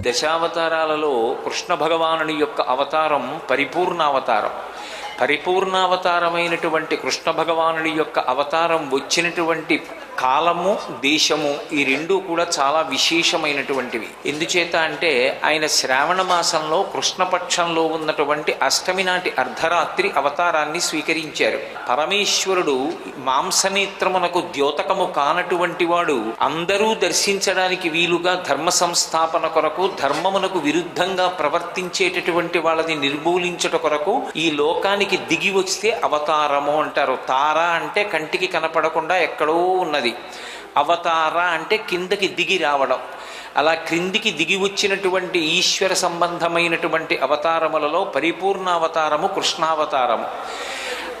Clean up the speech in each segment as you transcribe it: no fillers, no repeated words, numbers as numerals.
దశావతారాలలో కృష్ణ భగవానుని యొక్క అవతారం పరిపూర్ణావతారం. పరిపూర్ణావతారమైనటువంటి కృష్ణ భగవానుడి యొక్క అవతారం వచ్చినటువంటి కాలము, దేశము ఈ రెండూ కూడా చాలా విశేషమైనటువంటివి. ఎందుచేత అంటే ఆయన శ్రావణ మాసంలో కృష్ణపక్షంలో ఉన్నటువంటి అష్టమి నాటి అర్ధరాత్రి అవతారాన్ని స్వీకరించారు. పరమేశ్వరుడు మాంసనేత్రమునకు ద్యోతకము కానటువంటి వాడు అందరూ దర్శించడానికి వీలుగా ధర్మ సంస్థాపన కొరకు, ధర్మమునకు విరుద్ధంగా ప్రవర్తించేటటువంటి వాళ్ళని నిర్మూలించుట కొరకు ఈ లోకానికి దిగి వస్తే అవతారము అంటారు. తార అంటే కంటికి కనపడకుండా ఎక్కడో ఉన్నది, అవతార అంటే కిందకి దిగి రావడం. అలా క్రిందికి దిగి వచ్చినటువంటి ఈశ్వర సంబంధమైనటువంటి అవతారములలో పరిపూర్ణ అవతారము కృష్ణావతారము.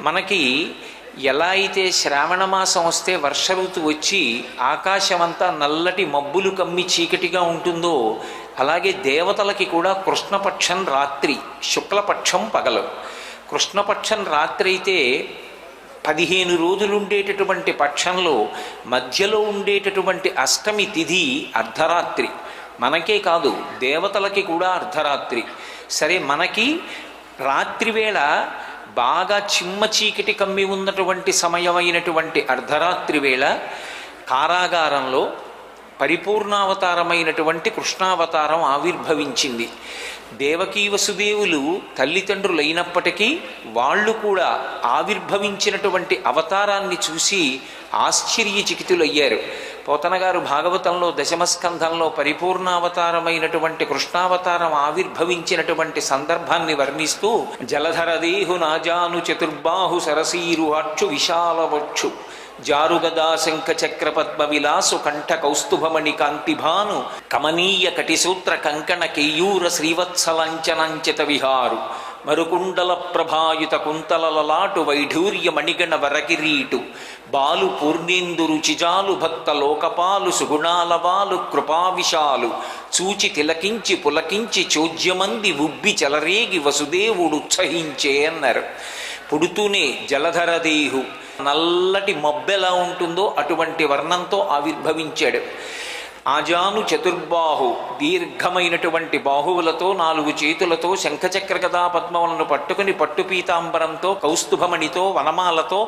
మనకి ఎలా అయితే శ్రావణ మాసం వస్తే వర్ష ఋతువు వచ్చి ఆకాశమంతా నల్లటి మబ్బులు కమ్మి చీకటిగా ఉంటుందో, అలాగే దేవతలకి కూడా కృష్ణపక్షం రాత్రి, శుక్లపక్షం పగలు. కృష్ణపక్షం రాత్రి అయితే 15 రోజులు ఉండేటటువంటి పక్షంలో మధ్యలో ఉండేటటువంటి అష్టమి తిథి అర్ధరాత్రి. మనకే కాదు, దేవతలకి కూడా అర్ధరాత్రి. సరే, మనకి రాత్రివేళ బాగా చిమ్మ చీకటి కమ్మి ఉన్నటువంటి సమయమైనటువంటి అర్ధరాత్రి వేళ కారాగారంలో పరిపూర్ణావతారమైనటువంటి కృష్ణావతారం ఆవిర్భవించింది. దేవకీ వసుదేవులు తల్లిదండ్రులైనప్పటికీ వాళ్ళు కూడా ఆవిర్భవించినటువంటి అవతారాన్ని చూసి ఆశ్చర్యచకితులయ్యారు. పోతన గారు భాగవతంలో దశమస్కంధంలో పరిపూర్ణావతారమైనటువంటి కృష్ణావతారం ఆవిర్భవించినటువంటి సందర్భాన్ని వర్ణిస్తూ జలధరదేహు నాజాను చతుర్బాహు సరసీరు అక్షు విశాలవక్షు జారుగదా శంఖ చక్ర పద్మ విలాసు కంఠ కౌస్తుభమణి కాంతిభాను కమనీయ కటిసూత్ర కంకణ కేయూర శ్రీవత్సలంచనంచిత విహారు మరుకుండల ప్రభాయుత కుంతలలలాటు వైఢూర్య మణిగణ వరకిరీటు బాలు పూర్ణేందు రుచిజాలు భక్త లోకపాలు సుగుణాలవాలు కృపావిశాలు చూచి తిలకించి పులకించి చోద్యమంది ఉబ్బి చెలరేగి వసుదేవుడు ఉత్సహించే అన్నారు. పుడుతూనే జలధరదేహు, నల్లటి మబ్బెలా ఉంటుందో అటువంటి వర్ణంతో ఆవిర్భవించాడు. ఆజాను చతుర్బాహు, దీర్ఘమైనటువంటి బాహువులతో 4 చేతులతో శంఖచక్ర గదా పద్మములను పట్టుకుని పట్టుపీతాంబరంతో కౌస్తుభమణితో వనమాలతో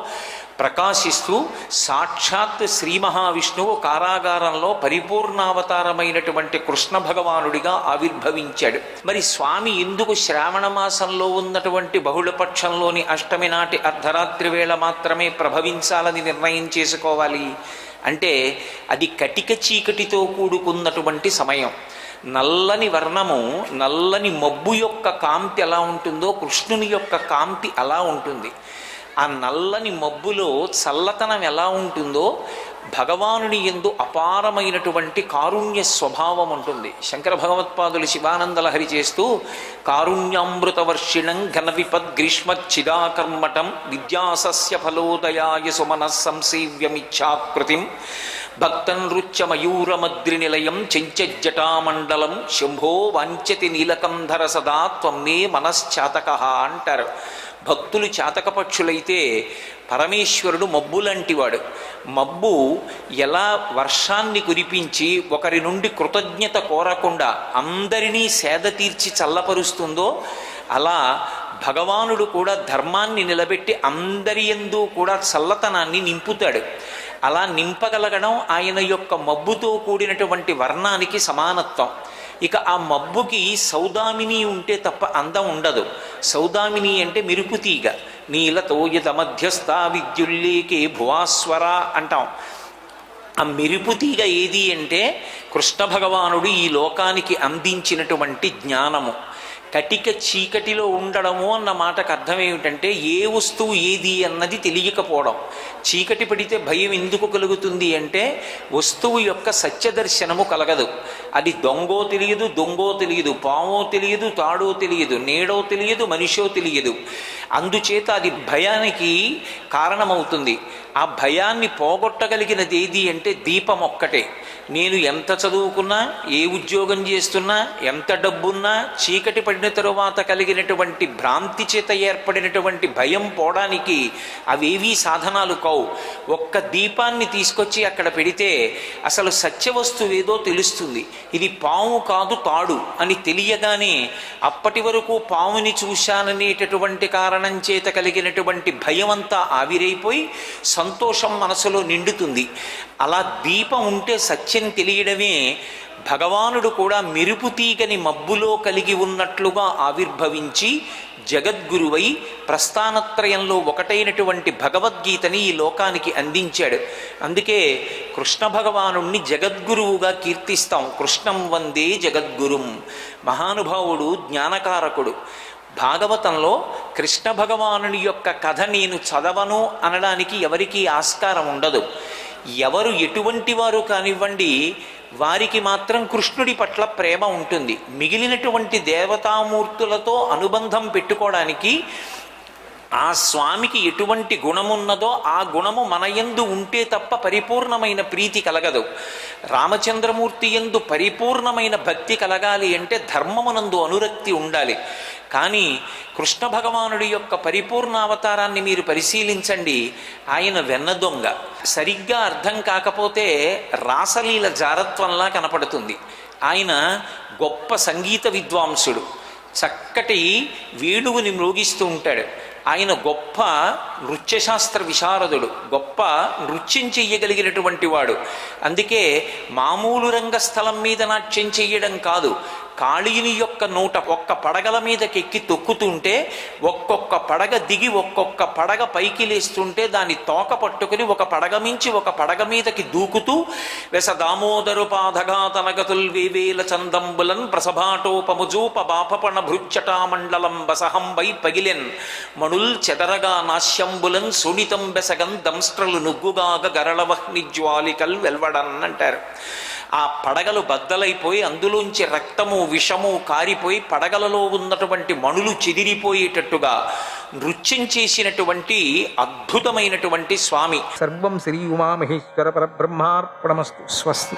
ప్రకాశిస్తూ సాక్షాత్ శ్రీ మహావిష్ణువు కారాగారంలో పరిపూర్ణావతారమైనటువంటి కృష్ణ భగవానుడిగా ఆవిర్భవించాడు. మరి స్వామి ఎందుకు శ్రావణ మాసంలో ఉన్నటువంటి బహుళపక్షంలోని అష్టమి నాటి అర్ధరాత్రి వేళ మాత్రమే ప్రభవించాలని నిర్ణయం చేసుకోవాలి అంటే, అది కటిక చీకటితో కూడుకున్నటువంటి సమయం. నల్లని వర్ణము, నల్లని మబ్బు యొక్క కాంతి ఎలా ఉంటుందో కృష్ణుని యొక్క కాంతి అలా ఉంటుంది. ఆ నల్లని మబ్బులో చల్లతనం ఎలా ఉంటుందో భగవానుని యందు అపారమైనటువంటి కారుణ్య స్వభావం ఉంటుంది. శంకర భగవత్పాదులు శివానందలహరి చేస్తూ కారుణ్యామృతవర్షిణం ఘన విపద్గ్రీష్మచ్చిదాకర్మటం విద్యాసస్య ఫలోదయాయ సుమనః సంసేవ్యమిచ్ఛాకృతిం భక్తం నృత్య మయూరమద్రి నిలయం చెంచజ్జటామండలం శంభో వాంఛతి నీలకంధర సదా త్వం మే మనశ్చాతకః అంటారు. భక్తులు చాతకపక్షులైతే పరమేశ్వరుడు మబ్బు లాంటివాడు. మబ్బు ఎలా వర్షాన్ని కురిపించి ఒకరి నుండి కృతజ్ఞత కోరకుండా అందరినీ సేద తీర్చి చల్లపరుస్తుందో, అలా భగవానుడు కూడా ధర్మాన్ని నిలబెట్టి అందరి యందు కూడా చల్లతనాన్ని నింపుతాడు. అలా నింపగలగడం ఆయన యొక్క మబ్బుతో కూడినటువంటి వర్ణానికి సమానత్వం. ఇక ఆ మబ్బుకి సౌదామిని ఉంటే తప్ప అందం ఉండదు. సౌదామిని అంటే మెరుపుతీగ. నీలతోయద మధ్యస్థ విద్యుల్లేకే భువాస్వర అంటాం. ఆ మెరుపుతీగ ఏది అంటే కృష్ణ భగవానుడు ఈ లోకానికి అందించినటువంటి జ్ఞానము. కటిక చీకటిలో ఉండడము అన్న మాటకు అర్థం ఏమిటంటే ఏ వస్తువు ఏది అన్నది తెలియకపోవడం. చీకటి పడితే భయం ఎందుకు కలుగుతుంది అంటే వస్తువు యొక్క సత్యదర్శనము కలగదు. అది దొంగో తెలియదు, దొంగో తెలియదు, పామో తెలియదు, తాడో తెలియదు, నీడో తెలియదు, మనిషో తెలియదు. అందుచేత అది భయానికి కారణమవుతుంది. ఆ భయాన్ని పోగొట్టగలిగినది ఏది అంటే దీపం ఒక్కటే. నేను ఎంత చదువుకున్నా, ఏ ఉద్యోగం చేస్తున్నా, ఎంత డబ్బున్నా, చీకటి పడిన తరువాత కలిగినటువంటి భ్రాంతి చేత ఏర్పడినటువంటి భయం పోవడానికి అవేవీ సాధనాలు కావు. ఒక్క దీపాన్ని తీసుకొచ్చి అక్కడ పెడితే అసలు సత్యవస్తువు ఏదో తెలుస్తుంది. ఇది పాము కాదు తాడు అని తెలియగానే అప్పటి వరకు పాముని చూశాననేటటువంటి కారణం చేత కలిగినటువంటి భయం అంతా ఆవిరైపోయి సంతోషం మనసులో నిండుతుంది. అలా దీపం ఉంటే సత్యం తెలియడమే. భగవానుడు కూడా మెరుపు తీగని మబ్బులో కలిగి ఉన్నట్లుగా ఆవిర్భవించి జగద్గురువై ప్రస్థానత్రయంలో ఒకటైనటువంటి భగవద్గీతని ఈ లోకానికి అందించాడు. అందుకే కృష్ణ భగవానుణ్ణి జగద్గురువుగా కీర్తిస్తాం. కృష్ణం వందే జగద్గురుం. మహానుభావుడు, జ్ఞానకారకుడు. భాగవతంలో కృష్ణ భగవానుని యొక్క కథ నేను చదవను అనడానికి ఎవరికీ ఆస్కారం ఉండదు. ఎవరు ఎటువంటి వారు కానివ్వండి, వారికి మాత్రం కృష్ణుడి పట్ల ప్రేమ ఉంటుంది. మిగిలినటువంటి దేవతామూర్తులతో అనుబంధం పెట్టుకోవడానికి ఆ స్వామికి ఎటువంటి గుణమున్నదో ఆ గుణము మన యందు ఉంటే తప్ప పరిపూర్ణమైన ప్రీతి కలగదు. రామచంద్రమూర్తి యందు పరిపూర్ణమైన భక్తి కలగాలి అంటే ధర్మమునందు అనురక్తి ఉండాలి. కానీ కృష్ణ భగవానుడి యొక్క పరిపూర్ణ అవతారాన్ని మీరు పరిశీలించండి. ఆయన వెన్నదొంగ. సరిగ్గా అర్థం కాకపోతే రాసలీల జారత్వంలా కనపడుతుంది. ఆయన గొప్ప సంగీత విద్వాంసుడు. చక్కటి వేణువుని మ్రోగిస్తూ ఉంటాడు. ఆయన గొప్ప నృత్యశాస్త్ర విశారదుడు, గొప్ప నృత్యం చెయ్యగలిగినటువంటి వాడు. అందుకే మామూలు రంగస్థలం మీద నాట్యం చెయ్యడం కాదు, కాళీని యొక్క నూట ఒక్క పడగల మీదకెక్కి తొక్కుతుంటే ఒక్కొక్క పడగ దిగి ఒక్కొక్క పడగ పైకి లేస్తుంటే దాన్ని తోక పట్టుకుని ఒక పడగ మించి ఒక పడగ మీదకి దూకుతూ వెస దామోదరు పాధఘాతనగతుల్ వేవేల చందంబులన్ ప్రసభాటోపముజూప బాపపణ భృచ్చటామండలం బసహం వై పగిలెన్ మణుల్ చెదరగా నాశ్యంబులన్ సునితం బెసగన్ దంస్ట్రలు నుగ్గుగాగ గరళవహ్ని జ్వాలికల్ వెల్వడన్ అంటారు. ఆ పడగలు బద్దలైపోయి అందులోంచి రక్తము విషము కారిపోయి పడగలలో ఉన్నటువంటి మణులు చెదిరిపోయేటట్టుగా నృత్యం చేసినటువంటి అద్భుతమైనటువంటి స్వామి. సర్వం శ్రీ ఉమామహేశ్వర పరబ్రహ్మార్పణమస్తు. స్వస్తి.